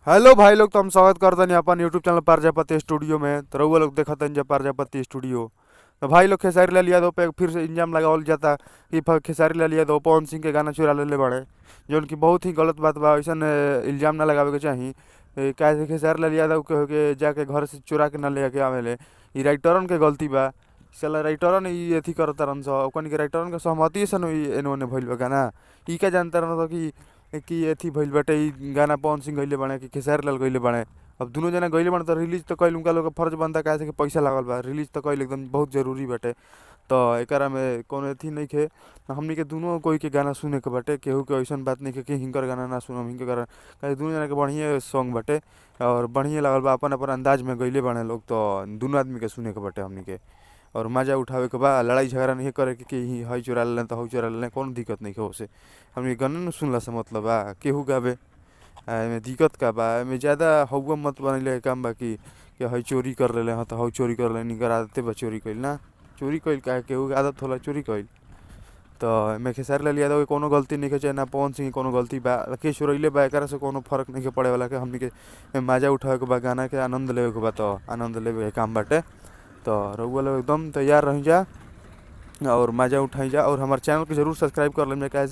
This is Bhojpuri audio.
हेलो भाई लोग, तो हम स्वागत करते हैं अपन यूट्यूब चैनल प्रजापति स्टूडियो में। तो रउआ लोग देखते हैं जब प्रजापति स्टूडियो। तो भाई लोग खेसारी लाल यादव पे फिर से इल्जाम लगावल जाता कि खेसारी लाल यादव पवन सिंह के गाना चुरा लेले बड़े, जो उनकी बहुत ही गलत बात बा। ऐसा इल्जाम ना लगावे के चाही। काहे से खेसारी लाल यादव के जाके घर से चुरा के ना लेके आवेले, ई राइटरन के गलती बा। साला राइटरन ई एथी करतारन स, ओकनी के राइटरन के सहमति से न एने ओने भइल बा गाना। ई का जानतारन स कि एथी भइल बाटे, ई गाना पवन सिंह गइले बाड़े कि खेसारी लाल गइले बाड़े। अब दुनो जना गइले बाड़े त रिलीज त कइल उनका लोग के फर्ज बनता, काहे से कि पैसा लागल बा। रिलीज त कइल एकदम बहुत जरूरी बाटे। तो एकरा में कोनो एथी नइखे। हमनी के दुनो कोई के गाना सुने के बाटे, केहू के अइसन बात नइखे कि हिनकर गाना ना सुनम, हिनकर गाना। काहे दुनो जना के बढ़िया सॉन्ग बाटे और बढ़िया लागल बा। अपन-अपन अंदाज में गइले बाड़े लोग, तो दुनो आदमी के सुने के बाटे हमनी के। और मजा उठावे के बा, लड़ाई झगड़ा नहीं करे के कि हई चुरा लेले त हऊ चुरा लेले, कोनो दिक्कत नइखे ओसे। हमनी के गाना न सुनला से मतलब बा, केहू गावे एमे दिक्कत का बा। एमे ज्यादा हउवा मत बनइले के काम बा कि हई चोरी कर लेले ह त हऊ चोरी कर लेले, इनकर आदते बा चोरी कइल ना। चोरी कइल काहे, केहू के आदत होला चोरी कइल। तो एमे खेसारी लाल यादव के कोनो गलती नइखे, चाहे ना पवन सिंह के कोनो गलती बा। के चोरइले बा एकरा से कोनो फर्क नइखे पड़े वाला के। हमनी के मजा उठावे के बा, गाना के आनंद लेवे के बा, तो आनंद लेवे के काम बाटे। तो रउआ लोग एकदम तैयार रही जा और मजा उठाई जा, और हमारे चैनल के जरूर सब्सक्राइब कर लेम, काहे से